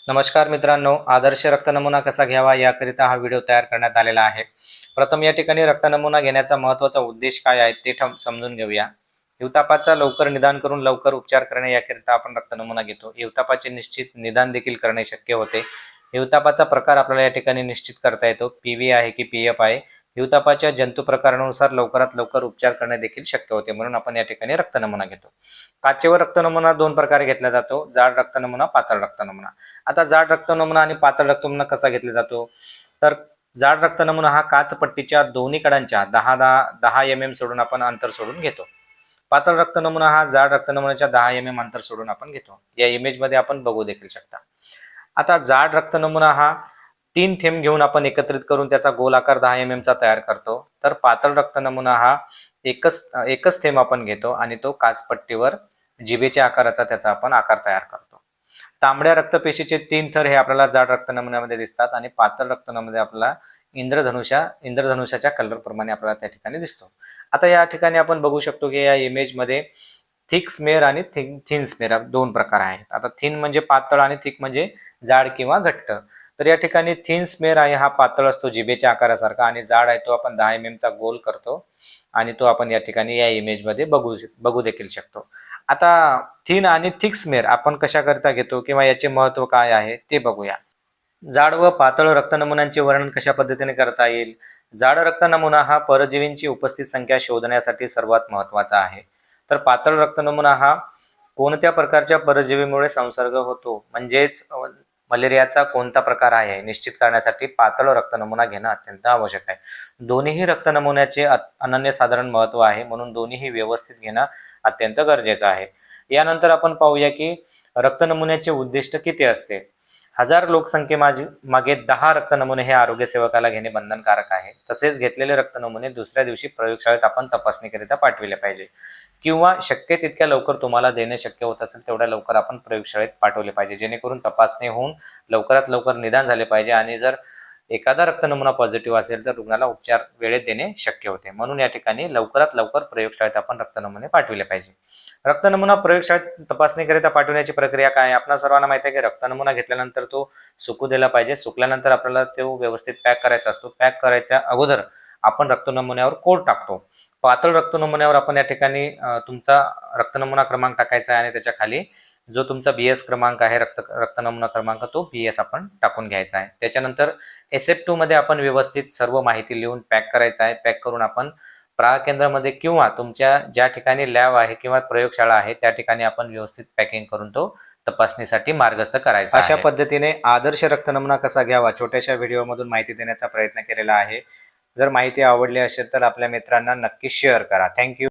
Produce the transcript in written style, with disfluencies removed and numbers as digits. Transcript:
नमस्कार मित्रांनो, आदर्श रक्त नमुना कसा घ्यावा याकरिता हा व्हिडिओ तयार करण्यात आलेला आहे। प्रथम या ठिकाणी रक्त नमुना घेण्याचा महत्त्वाचा उद्देश काय आहे ते समजून घेऊया। हिवतापाचा लवकर निदान करून लवकर उपचार करणे याकरिता आपण रक्त नमुना घेतो। हिवतापाचे निश्चित निदान देखील करणे शक्य होते। हिवतापाचा प्रकार आपल्याला या ठिकाणी निश्चित करता येतो, पीव्ही आहे की पीएफ आहे। हिवतापाच्या जंतू प्रकारानुसार लवकरात लवकर उपचार करणे देखील शक्य होते, म्हणून आपण या ठिकाणी रक्त नमुना घेतो। काचेवर रक्त नमुना दोन प्रकारे घेतला जातो, जाड रक्त नमुना, पातळ रक्त नमुना। आता जाड रक्त नमुना आणि पातळ रक्त नमुना कसा घेतला जातो, तर जाड रक्त नमुना हा काचपट्टीच्या दोन्ही कडांच्या 10 mm सोडून आपण अंतर सोडून घेतो। पातळ रक्त नमुना हा जाड रक्त नमुन्याच्या 10 mm अंतर सोडून आपण घेतो। या इमेज मध्ये आपण बघू देखील शकता। आता जाड रक्त नमुना हा 3 थेंब घेऊन आपण एकत्रित करून त्याचा गोल आकार 10 mm चा तयार करतो, तर पातळ रक्त नमुना हा एकच थेंब आपण घेतो आणि तो काचपट्टीवर जिभेच्या आकाराचा त्याचा आपण आकार तयार करतो। तांबड्या रक्तपेशीचे 3 थर हे आपल्याला जाड रक्त नमुन्यामध्ये दिसतात आणि पातळ रक्त नमुन्यामध्ये आपल्याला इंद्रधनुष्याच्या कलर प्रमाणे आपल्याला त्या ठिकाणी दिसतो। आता या ठिकाणी आपण बघू शकतो की या इमेज मध्ये थिक स्मेअर आणि थिन स्मेअर दोन प्रकार आहेत। आता थिन म्हणजे पातळ आणि थिक म्हणजे जाड किंवा घट्ट। तर या ठिकाणी थिन स्मेअर आहे हा पातळ असतो जिभेच्या आकारासारखा, आणि जाड आहे तो आपण 10 mm चा गोल करतो आणि तो आपण या ठिकाणी या इमेज मध्ये बघू देखील शकतो। आता थिन आणि थिक स्मेअर आपण कशाकरिता घेतो किंवा याचे महत्त्व काय आहे ते बघूया। जाड व पातळ रक्त नमुन्यांचे वर्णन कशा पद्धतीने करता येईल। जाड रक्त नमुना हा परजीवींची उपस्थित संख्या शोधण्यासाठी सर्वात महत्त्वाचा आहे, तर पातळ रक्त नमुना हा कोणत्या प्रकारच्या परजीवीमुळे संसर्ग होतो म्हणजेच मलेरियाचा कोणता प्रकार आहे निश्चित करण्यासाठी पातळ रक्त नमुना घेणं अत्यंत आवश्यक आहे। दोन्हीही रक्त नमुन्याचे अनन्यसाधारण महत्त्व आहे, म्हणून दोन्हीही व्यवस्थित घेणं अत्यंत गरजेचं आहे। यानंतर आपण पाहूया की रक्त नमुन्याचे उद्दिष्ट किती असते। 1000 लोकसंख्येमागे 10 रक्त नमुने हे आरोग्य सेवकाला घेणे बंधनकारक आहे। तसेच घेतलेले रक्त नमुने दुसऱ्या दिवशी प्रयोगशाळेत आपण तपासणीकरिता पाठविले पाहिजे, किंवा शक्य तितक्या लवकर तुम्हाला देणे शक्य होत असेल तेवढ्या लवकर आपण प्रयोगशाळेत पाठवले पाहिजे, जेणेकरून तपासणी होऊन लवकरात लवकर निदान झाले पाहिजे। आणि जर एखादा रक्त नमुना पॉझिटिव्ह असेल तर रुग्णाला उपचार वेळेत देणे शक्य होते, म्हणून या ठिकाणी लवकरात लवकर प्रयोगशाळेत आपण रक्त नमुने पाठविले पाहिजे। रक्त नमुना प्रयोगशाळेत तपासणीकरिता पाठवण्याची प्रक्रिया काय आहे। आपल्या सर्वांना माहिती आहे की रक्त नमुना घेतल्यानंतर तो सुकू दिला पाहिजे। सुकल्यानंतर आपल्याला तो व्यवस्थित पॅक करायचा असतो। पॅक करायच्या अगोदर आपण रक्त नमुन्यावर कोड टाकतो। पातळ रक्त नमुन्यावर आपण या ठिकाणी तुमचा रक्त नमुना क्रमांक टाकायचा आहे आणि त्याच्या खाली जो तुमचा बीएस क्रमांक आहे, रक्त नमुना क्रमांक, तो बीएस आपण टाकून घ्यायचा आहे। त्याच्यानंतर SF2 मध्ये आपण व्यवस्थित सर्व माहिती लिहून पॅक करायचा आहे। पॅक करून आपण प्राग केंद्रामध्ये किंवा तुमच्या ज्या ठिकाणी लॅब आहे किंवा प्रयोगशाळा आहे त्या ठिकाणी आपण व्यवस्थित पॅकिंग करून तो तपासणीसाठी मार्गस्थ करायचा आहे। अशा पद्धतीने आदर्श रक्त नमुना कसा घ्यावा छोट्याशा व्हिडिओमधून माहिती देण्याचा प्रयत्न केलेला आहे। जर माहिती आवडली असेल तर आपल्या मित्रांना नक्की शेअर करा। थँक्यू।